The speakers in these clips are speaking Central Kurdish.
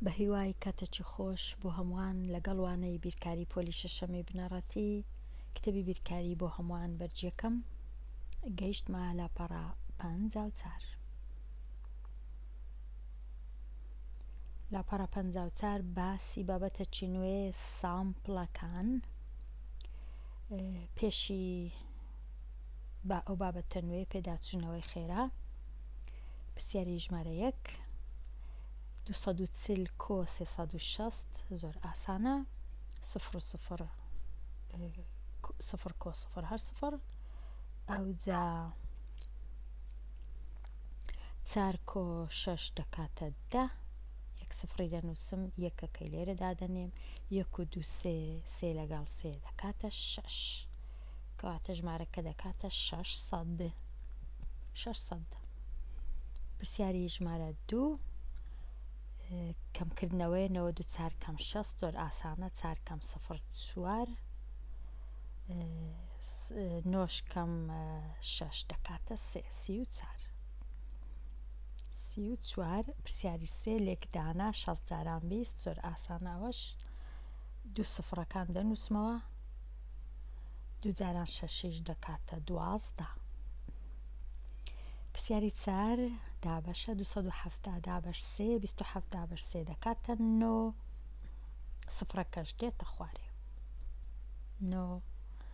بە هیوای کاتێکی خۆش بۆ هەمووان لەگەڵوانەی بیرکاری پۆلی شەشەمی بنەڕەتی کتێبی بیرکاری بۆ هەمووان بەرجەکەم گەیشتمە لاپەڕە 54. لاپەڕە 54 باسی بابەتێکی نوێ سامپڵەکان. پێشی ئەو بابەتە نوێ پێداچوونەوەی خێرا پرسیاری ژمارە 1 240 کۆ 360 زۆر ئاسانە 00 0 کۆ 0 ئەوجا 4 کۆ 6 دەکاتە 10 1 سفری دەنووسم یەکەکەی لێرە دادەنێم 1 و 2 3 لەگەڵ 3 دەکاتە 6 کەواتە ژمارەکە دەکاتە 600. پرسیاری ژمارە 2 کەمکردنەوەی 92 کەم 6 زۆر ئاسانە 4 کەم 0 4 9 کەم 6 دەکاتە 34. پرسیاری 3 لێکدانە 6 جاران 20 زۆر ئاسانە ئەوەش 2 سفرەکان دەنووسمەوە 2 جاران 6 دەکاتە 12. پرسیاری 4 دابەشە 270 دابەش 3 27 دابەش 3 دەکاتە 9 سفرەکەش دێتە خوارێ 9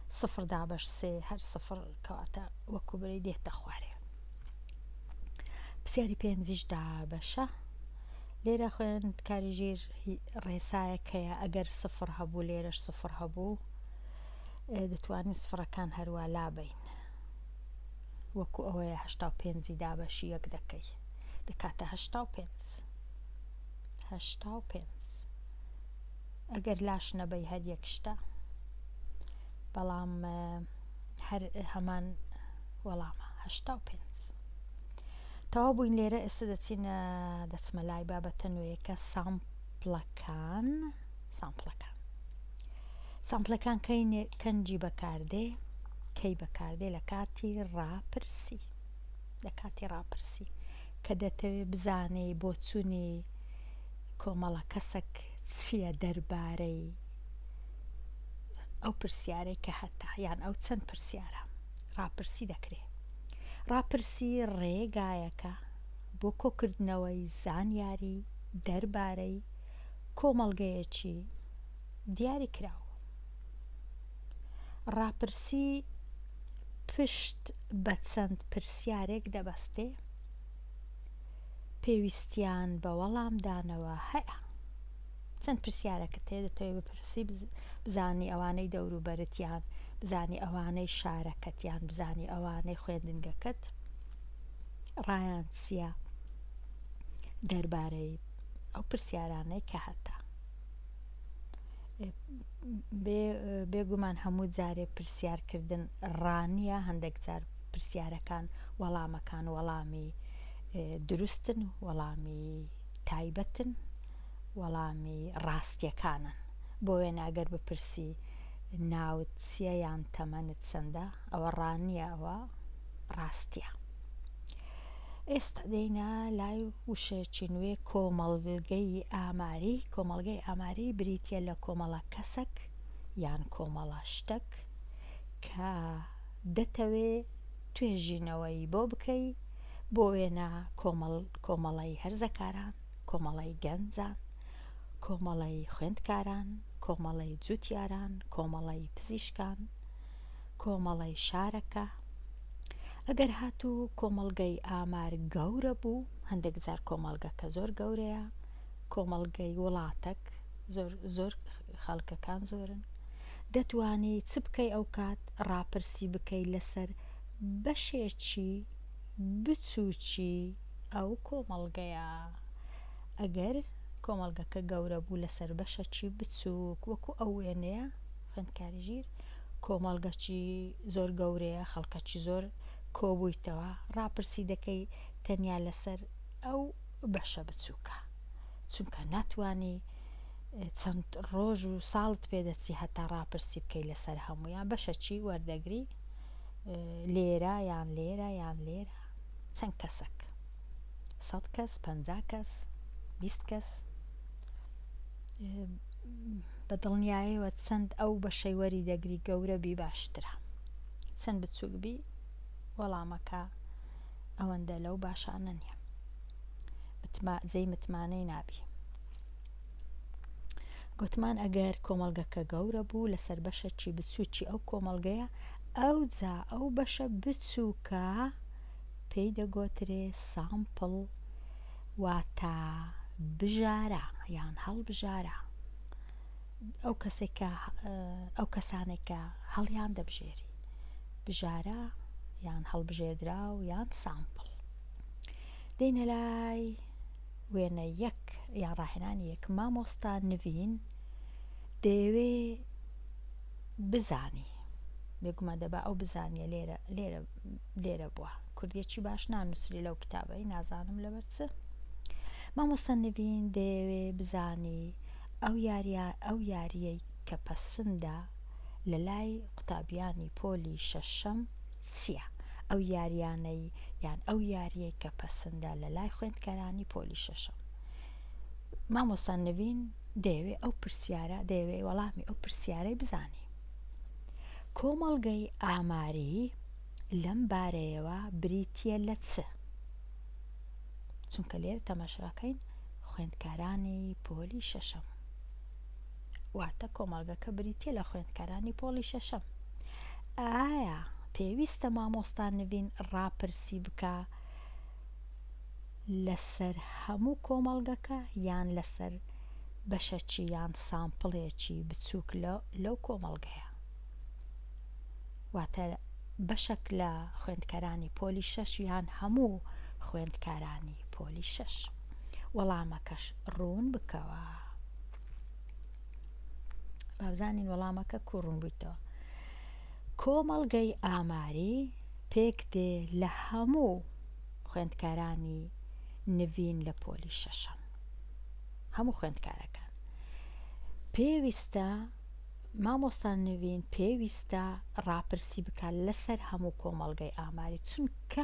0 دابەش 3 هەر سفر کەواتە وەکوبری دێتە خوارێ. پرسیاری 5 دابەشە لێرە خوێندکاری ژیر ڕێسایەکەیە ئەگەر سفر هەبوو لێرەش سفر هەبوو دەتوانین سفرەکان هەروە لابین وەکو ئەوەیە 85 دابەشی 1 دەکەی دەکاتە 85. ئەگەر لاش نەبەی هەر یەک شتە بەڵام هەر هەمان وەڵامە 85. تەواو بووین لێرە ئێستا دەچمە لای بابەتە نوێیەکە سامپڵەکان کەنجی بەکاردێ کەی بەکاردێ لە کاتی ڕاپرسی کە دەتەوێت بزانێ بۆ چوونی کۆمەڵە کەسێک چییە دەربارەی ئەو پرسیارەی کە هەتا یان ئەو چەند پرسیارە ڕاپرسی دەکرێت. ڕاپرسی ڕێگایەکە بۆ کۆکردنەوەی زانیاری دەربارەی کۆمەڵگەیەکی دیاری کراوە. ڕاپرسی پشت بە چەند پرسیارێک دەبەستێ پێویستیان بە وەڵامدانەوە هەیە. چەند پرسیارەکە دەتەوێت بپرسی بزانی ئەوانەی دەوروبەرت یان بزانی ئەوانەی شارەکەت یان بزانی ئەوانەی خوێندنگەکەت ڕایان چییە دەربارەی ئەو پرسیارانەی کە هەتا. بێگومان هەموو جارێ پرسیارکردن ڕانیە هەندێک جار پرسیارەکان وەڵامەکان وەڵامی دروستن وەڵامی تایبەتن وەڵامی ڕاستیەکانن بۆ وێنە ئەگەر بپرسی ناوت چییە یان تەمەنت چەندە ئەوە ڕانیە ئەوە ڕاستیە. ئێستا دێینە لای وشەیەکی نوێ کۆمەڵگەی ئاماری بریتیە لە کۆمەڵە کەسێک یان کۆمەڵە شتێک کە دەتەوێت توێژینەوەی بۆ بکەی بۆ وێنە کۆمەڵی هەرزەکاران کۆمەڵی گەنجان کۆمەڵی خوێندکاران کۆمەڵی جوتیاران کۆمەڵی پزیشکان کۆمەڵی شارەکە. ئەگەر هاتوو کۆمەڵگەی ئامار گەورە بوو هەندێک جار کۆمەڵگەکە زۆر گەورەیە کۆمەڵگەی وڵاتێک زۆر خەڵکەکان زۆرن دەتوانی چ بکەی ئەو کات ڕاپرسی بکەی لەسەر بەشێکی بچووکی ئەو کۆمەڵگەیە. ئەگەر کۆمەڵگەکە گەورە بوو لەسەر بەشێکی بچووک وەکو ئەو وێنەیە خوێندکاری ژیر کۆمەڵگەکی زۆر گەورەیە خەڵکەکی زۆر کۆبوویتەوە ڕاپرسی دەکەی تەنیا لەسەر ئەو بەشە بچووکە چونکە ناتوانی چەند ڕۆژ و ساڵت پێدەچی هەتا ڕاپرسی بکەی لەسەر هەموویان بەشەکی وەردەگری لێرە یان لێرە یان لێرە چەند کەسێک 100 کەس 50 کەس 20 کەس بە دڵنیاییەوە چەند ئەو بەشەی وەری دەگری گەورە بی باشترە، چەند بچووک بی وەڵامەکە ئەوەندە لەو باشانە نییە، جێی متمانەی نابی. گوتمان ئەگەر کۆمەڵگەکە گەورە بوو لەسەر بەشەکی بچووکی ئەو کۆمەڵگەیە، ئەو جا ئەو بەشە بچووکە پێی دەگوترێ سامپڵ، واتە بژارە یان هەڵبژارە. ئەو کەسانێکە هەڵیان دەبژێری بژارە یان هەڵبژێردراو یان سامپڵ. دێنە لای وێنە یەک یان ڕاهێنانی یەک. مامۆستا نوین دەیەوێ بزانی، بێگومان دەبا ئەو بزانیە لێرە بووە، کوردیەکی باش نانووسری لەو کتابەی، نازانم لەبەر چ. مامۆستا نوین دەیەوێ بزانی ئەو یاریەی کە پەسەندە لە لای قوتابیانی پۆلی شەشەم چییە؟ ئەو یاریانەی یان ئەو یاریەی کە پەسەندە لە لای خوێندکارانی پۆلی شەشەم. مامۆستا نوین دەیەوێ وەڵامی ئەو پرسیارەی بزانی. کۆمەڵگەی ئاماری لەم بارەیەوە بریتیە لە چ؟ چونکە لێرە تەماشاکەین خوێندکارانی پۆلی شەشەم، واتە کۆمەڵگەکە بریتیە لە خوێندکارانی پۆلی شەشەم. ئایا پێویستە مامۆستا نوین ڕاپرسی بکە لەسەر هەموو کۆمەڵگەکە یان لەسەر بەشەکی یان سامپڵێکی بچووک لەو کۆمەڵگەیە؟ واتە بەشێک لە خوێندکارانی پۆلی شەش یان هەموو خوێندکارانی پۆلی شەش؟ وەڵامەکەش ڕوون بکەوە. بابزانین وەڵامەکە کوڕون بوویتەوە. کۆمەڵگەی ئاماری پێک دێ لە هەموو خوێندکارانی نوین لە پۆلی شەشەم، هەموو خوێندکارەکان. پێویستە مامۆستا نوین پێویستە ڕاپرسی بکات لەسەر هەموو کۆمەڵگەی ئاماری، چونکە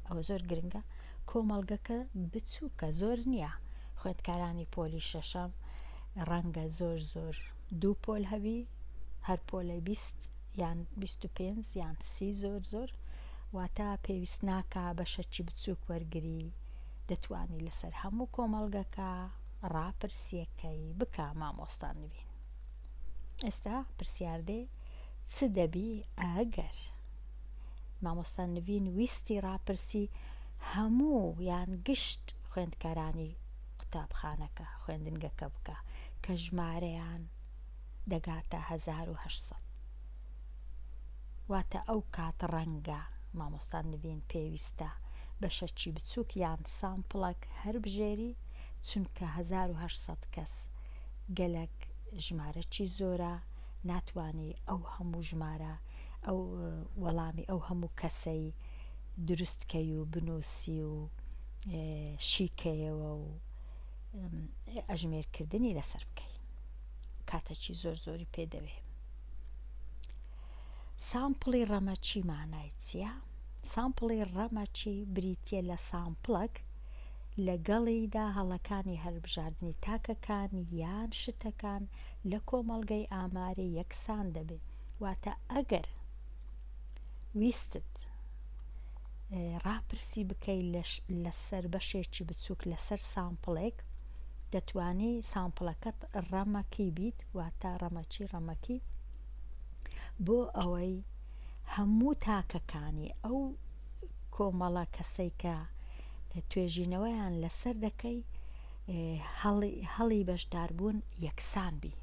ئەوە زۆر گرنگە، کۆمەڵگەکە بچووکە، زۆر نییە. خوێندکارانی پۆلی شەشەم ڕەنگە زۆر 2 پۆل هەبی، هەر پۆلەی 20 یان 25 یان 30 زۆر، واتە پێویست ناکە بەشەکی بچووک وەرگری، دەتوانی لەسەر هەموو کۆمەڵگەکە ڕاپرسیەکەی بکە مامۆستا نوین. ئێستا پرسیاردێ چ دەبی ئەگەر مامۆستا نوین ویستی ڕاپرسی هەموو یان گشت خوێندکارانی قوتابخانەکە خوێندنگەکە بکە کە ژمارەیان دەگاتە 1800. واتە ئەو کات ڕەنگە مامۆستا نوین پێویستە بەشەکی بچووک یان سامپڵێک هەر بژێری، چونکە 1800 کەس گەلک ژمارەکی زۆرە، ناتوانی ئەو هەموو ژمارە ئەو وەڵامی ئەو هەموو کەسەی دروستکەی و بنووسی و شیکەیەوە و ئەژمێرکردنی لەسەر بکەی، کاتەکی زۆری پێدەوێ. سامپڵی ڕەمەچی مانای چییە؟ سامپڵی ڕەمەچی بریتیە لە سامپڵێک لەگەڵیدا هەڵەکانی هەڵبژاردننی تاکەکان یان شتەکان لە کۆمەڵگەی ئاماری یەکسان دەبێت. واتە ئەگەر ویستت ڕاپرسی بکەی لەسەر بەشێکی بچووک لەسەر سامپڵێک، دەتوانی سامپڵەکەت ڕەمەکی بیت، واتە ڕەمەکی بۆ ئەوەی هەموو تاکەکانی ئەو کۆمەڵە کەسەی کە توێژینەوەیان لەسەر دەکەی هەڵی بەشداربوون یەکسان بی،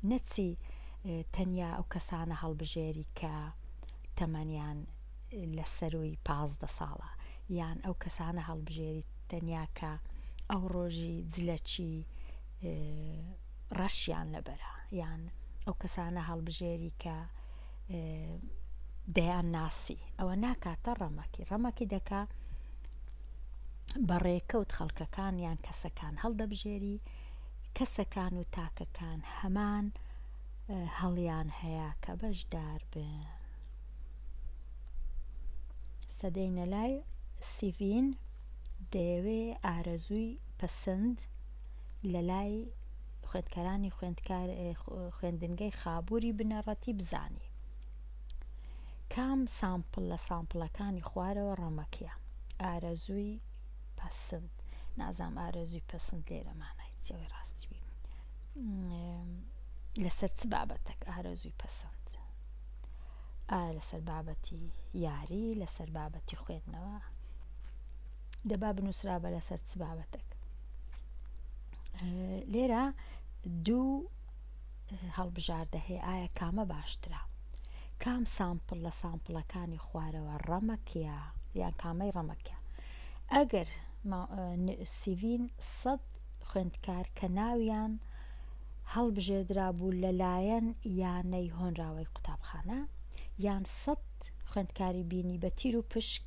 نەچی تەنیا ئەو کەسانە هەڵبژێری کە تەمەنیان لە سەروی 15 ساڵە، یان ئەو کەسانە هەڵبژێری تەنیا کە ئەو ڕۆژی جلەکی ڕەشیان لەبەرە، یان ئەو کەسانە هەڵبژێری کە دەیان ناسی. ئەوە ناکاتە ڕەمەکی دەکا بەڕێکەوت خەڵکەکان یان کەسەکان هەڵدەبژێری، کەسەکان و تاکەکان هەمان هەڵیان هەیە کە بەشدار بن. سەدەینە لای سیڤین دەیەوێ ئارەزووی پەسەند لە لای خوێندکارانی خوێندنگەی خابووری بنەڕەتی بزانی کام سامپڵ لە سامپڵەکانی خوارەوە ڕەمەکیە. ئارەزووی پەسند، نازام ئارەزووی پەسند لێرەمانای چێوەی ڕاستی بی لەسەر چ بابەتێک ئارەزووی پەسند؟ لەسەر بابەتی یاری، لەسەر بابەتی خوێندنەوە، دەبا بنووسرابە لەسەر چ بابەتێک. لێرە دوو هەڵبژاردە هەیە، ئایا کامە باشترە؟ کام سامپڵ لە سامپڵەکانی خوارەوە ڕەمەکیە یان کامەی ڕەمەکیە؟ ئەگەر سیڤین 100 خوێندکار کە ناویان هەڵبژێردرا بوو لەلایەن یانەی هۆنراوەی قوتابخانە، یان 100 خوێندکاری بینی بە تیر و پشک،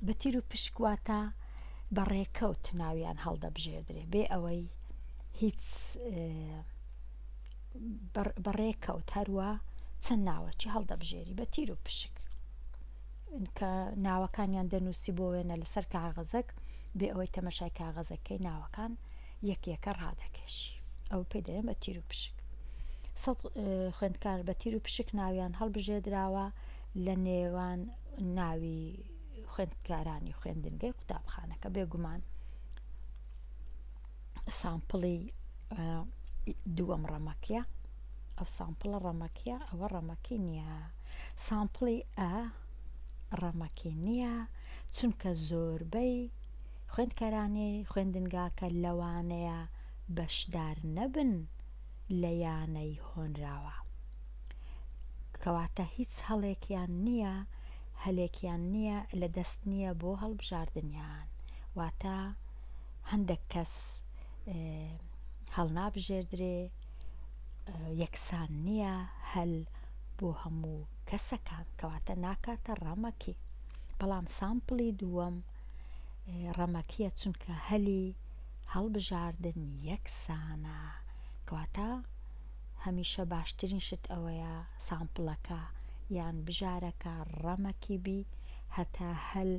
بە تیر و پشک واتە بەڕێکەوت ناویان هەڵدەبژێردرێ بێ ئەوەی هیچ بەڕێکەوت هەروە چەند ناوەکی هەڵدەبژێری بە تیر و پشک کە ناوەکانیان دەنووسی بۆ وێنە لەسەر کاغەزەک بێ ئەوەی تەمەشای کاغەزەکەی ناوەکان یەکێکە ڕادەکێشی، ئەو پێی دەڵێن بە تیر و پشک. 100 خوێندکار بە تیر و پشک ناویان هەڵبژێردراوە لە نێوان ناوی خوێندکارانی خوێندنگەی قوتابخانەکە. بێگومان سامپڵی دووەم ڕەمەکیە، ئەو سامپڵە ڕەمەکیە، ئەوە ڕەمەکی نییە. سامپڵی ڕەمەکی نییە، چونکە زۆربەی خوێندکارانی خوێندنگاکە لەوانەیە بەشدار نەبن لە یانەی هۆنراوە، کەواتە هیچ هەڵێکیان نییە، هەلێکیان نییە لە دەست نییە بۆ هەڵبژاردنیان، واتە هەندێک کەس هەڵنابژێردرێ، یەکسان نییە هەل بۆ هەموو کەسەکان، کەواتە ناکاتە ڕەمەکی. بەڵام سامپڵی دووەم ڕەمەکیە، چونکە هەلی هەڵبژاردن یەکسانە، کەواتە هەمیشە باشترین شت ئەوەیە سامپڵەکە یان بژارەکە ڕەمەکی بی هەتا هەل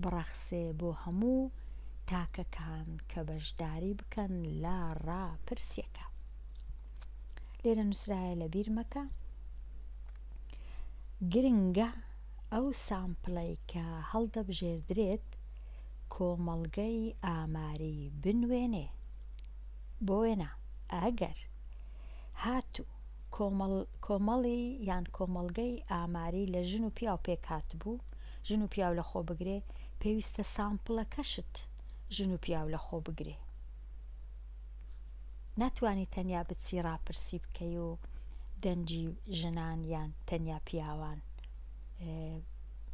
بڕەخسێ بۆ هەموو تاکەکان کە بەشداری بکەن لە ڕاپرسیەکە. لێرە نووسرایە لە بیر مەکە گرنگە ئەو سامپڵەی کە هەڵدەبژێردرێت کۆمەڵگەی ئاماری بنوێنێ. بۆ وێنە ئەگەر هاتوو کۆمەڵی یان کۆمەڵگەی ئاماری لە ژن و پیاو پێکات بوو، ژن و پیاو لە خۆ بگرێ، پێویستە سامپڵەکەشت ژن و پیاو لە خۆ بگرێ. ناتوانی تەنیا بچی ڕاپرسی بکەی و دەنجی ژنان یان تەنیا پیاوان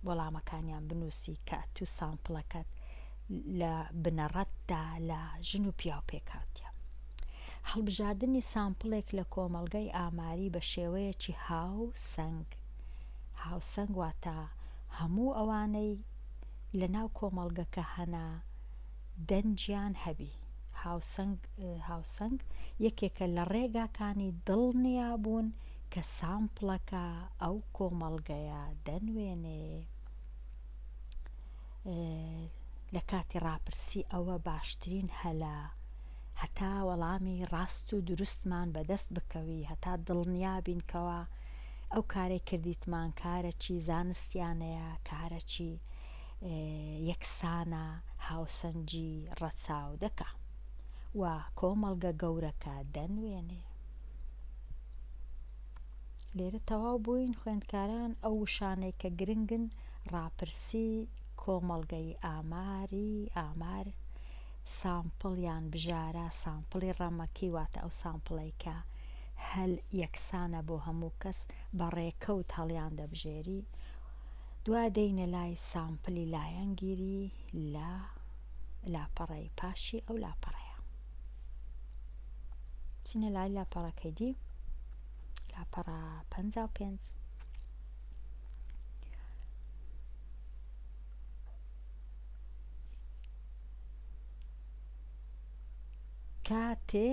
وەڵامەکانیان بنووسی کە تو سامپڵەکەت لە بنەڕەتدا لە ژن و پیاو پێکاتە. هەڵبژاردننی سامپڵێک لە کۆمەڵگەی ئاماری بە شێوەیەکی هاوسەنگ واتە هەموو ئەوانەی لە ناو کۆمەڵگەکە هەنا دەنجیان هەبی. هاوسەنگ یەکێکە لە ڕێگاکانی دڵنیا بوون کە سامپڵەکە ئەو کۆمەڵگەیە دەنوێنێ. لە کاتی ڕاپرسی ئەوە باشترین هەلە، هەتا وەڵامی ڕاست و دروستمان بەدەست بکەوی، هەتا دڵنیا بینکەوە ئەو کارەی کردیتمان کارەکی زانستیانەیە، کارەکی یەکسانە، هاوسەنگی ڕەچاو دەکا و کۆمەڵگە گەورەکە دەنوێنێ. لێرە تەواو بووین خوێندکاران ئەو وشانەی کە گرنگن ڕاپرسی کۆمەڵگەی ئامار سامپڵ یان بژارە، سامپڵی ڕەمەکی واتە ئەو سامپڵەی کە هەل یەکسانە بۆ هەموو کەس بە ڕێکەوت هەڵیان دەبژێری. دوا دەینە لای سامپڵی لایەنگیری لە لاپەڕەی پاشی ئەو لاپەڕەیە. چینە لای لاپەڕەکەی دی، لاپەڕە 55. کاتێ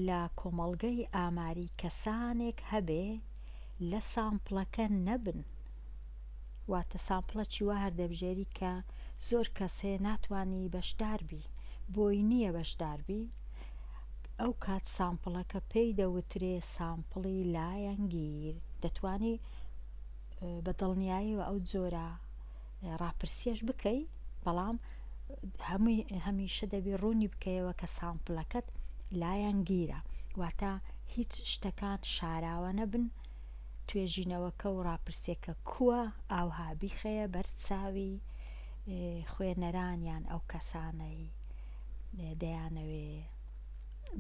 لە کۆمەڵگەی ئاماری کەسانێک هەبێ لە سامپڵەکە نەبن، واتە سامپڵەکی وا هەردەبژێری کە زۆر کەس هەیە ناتوانی بەشداربی، بۆی نییە بەشداربی، ئەو کات سامپڵەکە پێی دەوترێ سامپڵی لایەنگیر. دەتوانی بە دڵنیاییەوە ئەو جۆرە ڕاپرسیەش بکەی، بەڵام هەمیشە دەبێ ڕوونی بکەیەوە کە سامپڵەکەت لایەنگیرە، واتە هیچ شتەکان شاراوە نەبن توێژینەوەکە و ڕاپرسیەکە کووە ئاوها بیخەیە بەرچاوی خوێنەرانیان ئەو کەسانەی دەیانەوێ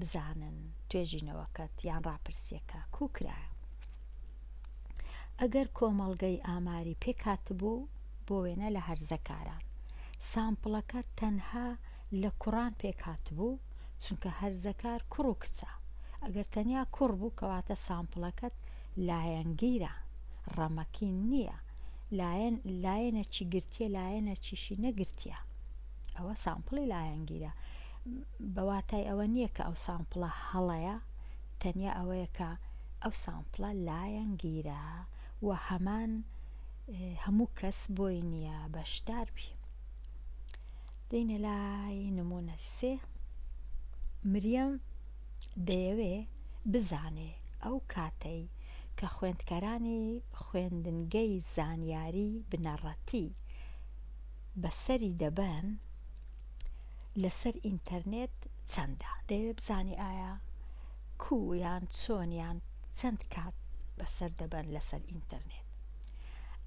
بزانن توێژینەوەکەت یان ڕاپرسیەکە کوکرایە. ئەگەر کۆمەڵگەی ئاماری پێکاتبوو بۆ وێنە لە هەرزەکاران، سامپڵەکە تەنها لە کوڕان پێکاتبوو چونکە هەرزەکار کوڕ و کچە. ئەگەر تەنیا کوڕ بوو کەواتە سامپڵەکەت لایەنگیرە، ڕەمەکی نییە، لایەنەکی گرتیە لایەنەکیشی نەگرتیە، ئەوە سامپڵی لایەنگیرە. بەواتای ئەوە نییە کە ئەو سامپڵە هەڵەیە، تەنیا ئەوەیە کە ئەو سامپڵە لایەنگیرە و هەموو کەس بۆی نییە بەشدار بی. دەینە لای نمونە 3. مریەم دەیەوێ بزانێ ئەو کاتەی کە خوێندکارانی خوێندنگەی زانیاری بنەڕەتی بەسەری دەبەن لەسەر ئینتەرنێت چەندە. دەیەوێ بزانێ ئایا کویان چۆنیان چەند کات بەسەر دەبەن لەسەر ئینتەرنێت.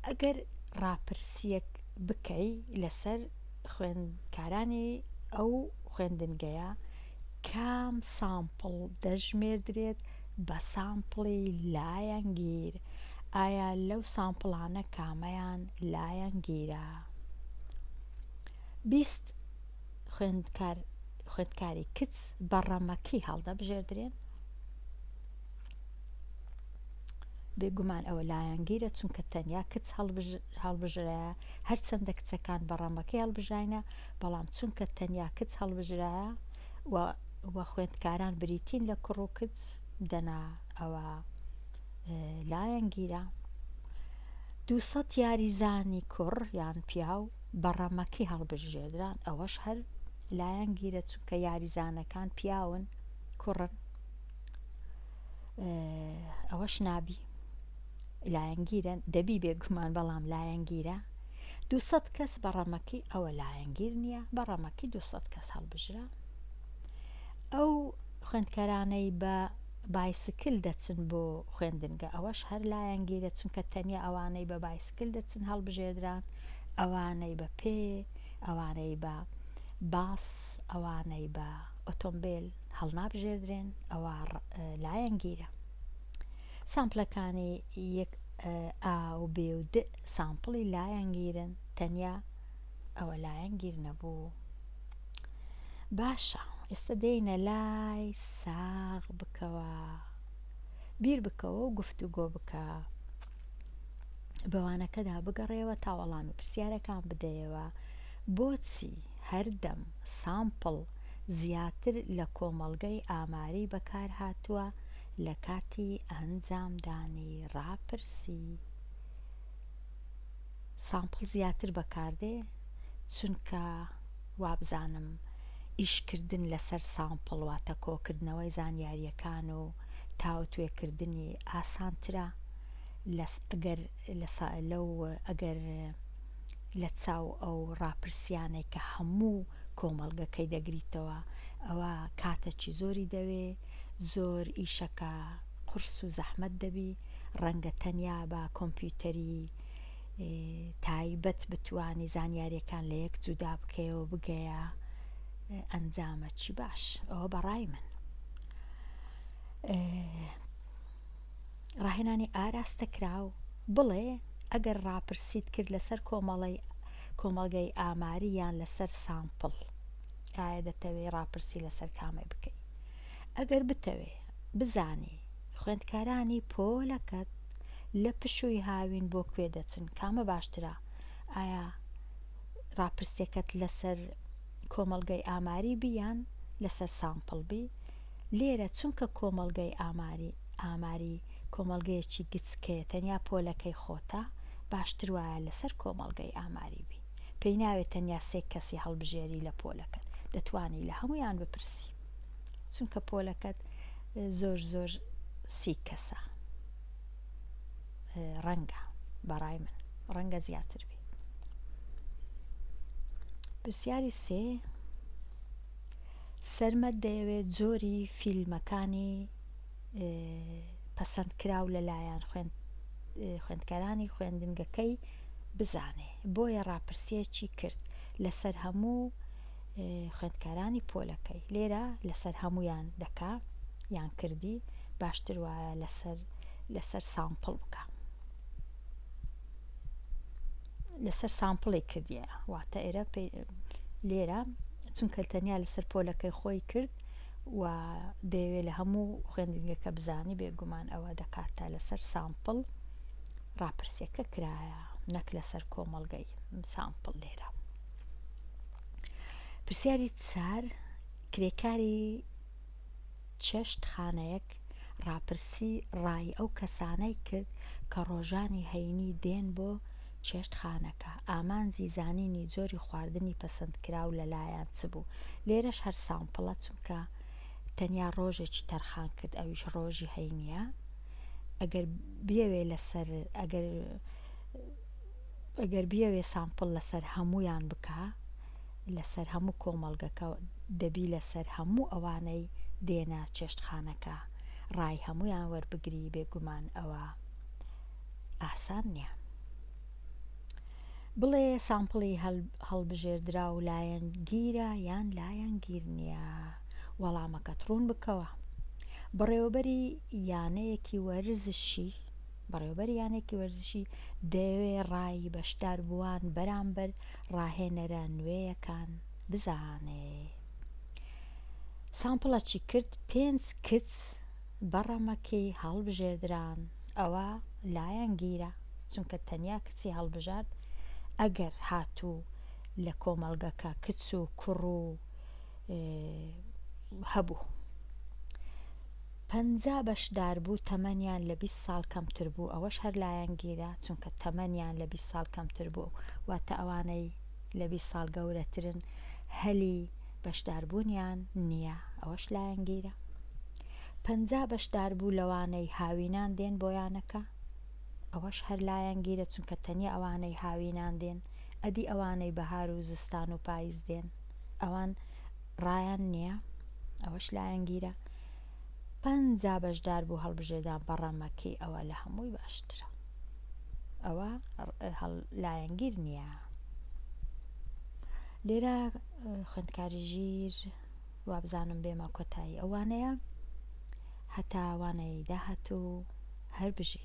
ئەگەر ڕاپرسیەک بکەی لەسەر خوێندکارانی ئەو خوێندنگەیە، کام سامپڵ دەژمێردرێت بە سامپڵی لایەنگیر، ئایا لەو سامپڵانە کامەیان لایەنگیرە. 20 خوێندکاری کچ بەڕەمەکی هەڵدەبژێردرێن. بێگومان ئەوە لایەنگیرە چونکە تەنیا کچ هەڵبژرایە، هەرچەندە کچەکان بەڕەمەکەی هەڵبژاینە، بەڵام چونکە تەنیا کچ هەڵبژرایە و خوێندکاران بریتین لە کوڕ و کچ، دەنا ئەوە لایەنگیرە. 200 یاریزانی کوڕ یان پیاو بەڕەمەکی هەڵبژێردران، ئەوەش هەر لایەنگیرە چونکە یاریزانەکان پیاون کوڕن، ئەوەش نابی لایەنگیرن، دەبی بێگومان بەڵام لایەنگیرە. 200 کەس بەڕەمەکی، ئەوە لایەنگیر نییە، بەڕەمەکی 200 کەس هەڵبژرا. ئەو خوێندکارانەی بە بایسکل دەچن بۆ خوێندنگە، ئەوەش هەر لایەنگیرە چونکە تەنیا ئەوانەی بە بایسکل دەچن هەڵبژێردران، ئەوانەی بە پێ، ئەوانەی بە باس، ئەوانەی بە ئۆتۆمبیل هەڵنابژێردرێن، ئەوە لایەنگیرە. سامپلەکانی 1 ئا و بێ و د سامپڵی لایەنگیرن، تەنیا ئەوە لایەنگیر نەبوو. باشە، ئێستا دێینە لای ساغ بکەوە، بیر بکەوە و گفتوگۆ بکە، بەوانەکەدا بگەڕێەوە تا وەڵامی پرسیارەکان بدەیەوە. بۆچی هەردەم سامپڵ زیاتر لە کۆمەڵگەی ئاماری بەکار هاتووە لە کاتی ئەنجامدانی ڕاپرسی؟ سامپڵ زیاتر بەکاردێ چونکە وابزانم ئیشکردن لەسەر سامپڵ واتە کۆکردنەوەی زانیاریەکان و تاوتوێکردنی ئاسانترە ئەگەر لە چاو ئەو ڕاپرسیانەی کە هەموو کۆمەڵگەکەی دەگریتەوە، ئەوە کاتێکی زۆری دەوێ، زۆر ئیشەکە قورس و زەحمەت دەبی، ڕەنگە تەنیا بە کۆمپیوتەری تایبەت بتوانی زانیاریەکان لە یەک جودا بکەیەوە بگەیە ئەنجامەکی باش. ئەوە بەڕای من ڕاهێنانی ئاراستەکراو بڵێ ئەگەر ڕاپرسیت کرد لەسەر کۆمەڵگەی ئاماری یان لەسەر سامپڵ، ئایا دەتەوێ ڕاپرسی لەسەر کامێ بکەی. ئەگەر بتەوێ بزانی خوێندکارانی پۆلەکەت لە پشووی هاوین بۆ کوێ دەچن، کامە باشترە؟ ئایا ڕاپرسیەکەت لەسەر کۆمەڵگەی ئاماری بیان لەسەر سامپڵ بی؟ لێرە چونکە کۆمەڵگەی ئاماری کۆمەڵگەیەکی گچکەیە، تەنیا پۆلەکەی خۆتە، باشتر وایە لەسەر کۆمەڵگەی ئاماری بی. پێی ناوێت تەنیا 3 کەسی هەڵبژێری لە پۆلەکەت، دەتوانی لە هەمویان بپرسی، چونکە پۆلەکەت زۆر زۆر سی کەسە ڕەنگە بەڕای من ڕەنگە زیاتر بێ. پرسیاری سێ سەرمەت دەیەوێت جۆری فیلمەکانی پەسەندکراو لەلایەن خوێندکارانی خوێندنگەکەی بزانێ بۆیە ڕاپرسیەکی کرد لەسەر هەموو خوێندکارانی پۆلەکەی. لێرە لەسەر هەمویان دەکا یان کردی باشتر وایە لەسەر سامپڵ بکە، لەسەر سامپڵی کردیە واتە ئێرە لێرە چونکە تەنیا لەسەر پۆلەکەی خۆی کرد و دەیەوێت لە هەموو خوێندنگەکە بزانی بێگومان ئەوە دەکاتە لەسەر سامپڵ ڕاپرسیەکە کرایە نەک لەسەر کۆمەڵگەی سامپڵ. لێرە پرسیاری چار کرێکاری چەشت خانەیەک ڕاپرسی ڕای ئەو کەسانەی کرد کە ڕۆژانی هەینی دێن بۆ چێشتخانەکە ئامانجی زانینی جۆری خواردنی پەسەندکراو لەلایەن چ بوو. لێرەش هەر سامپڵە چونکە تەنیا ڕۆژێکی تەرخان کرد ئەویش ڕۆژی هەینیە. ئەگەر بیەوێ سامپڵ لەسەر هەمویان بکە لەسەر هەموو کۆمەڵگەکە دەبی لەسەر هەموو ئەوانەی دێنە چێشتخانەکە ڕای هەمویان وەربگری بێگومان ئەوە ئاسان نییە. بڵێ سامپڵی هەڵبژێردرا و لایەنگیرە یان لایەنگیر نییە. وەڵامەکەت ڕوون بکەوە. بەڕێوەبەری یانەیەکی وەرزشی دەیەوێ ڕای بەشداربووان بەرامبەر ڕاهێنەرە نوێیەکان بزانێ. سامپڵەکی کرد 5 کچ بەڕەمەکەی هەڵبژێردران ئەوە لایەنگیرە چونکە تەنیا کچی هەڵبژارد ئەگەر هاتوو لە کۆمەڵگەکە کچ و کوڕ و هەبوو. 50 بەشدار بوو تەمەنیان لە 20 ساڵ کەمتر بوو ئەوەش هەر لایەنگیرە چونکە تەمەنیان لە 20 ساڵ کەمتر بوو واتە ئەوانەی لە 20 ساڵ گەورەترن هەلی بەشداربوونیان نییە ئەوەش لایەنگیرە. 50 بەشدار بوو لەوانەی هاوینان دێن بۆ یانەکە ئەوەش هەر لایەنگیرە چونکە تەنیا ئەوانەی هاوینان دێن ئەدی ئەوانەی بەهار و زستان و پاییز دێن ئەوان ڕایان نییە ئەوەش لایەنگیرە. 50 بەشدار بوو هەڵبژێردان بەڕەمەکەی ئەوە لە هەمووی باشترە ئەوە لایەنگیر نییە. لێرە خوێندکاری ژیر وابزانم بێمە کۆتایی ئەوانەیە هەتا ئەوانەی داهاتوو هەر بژی.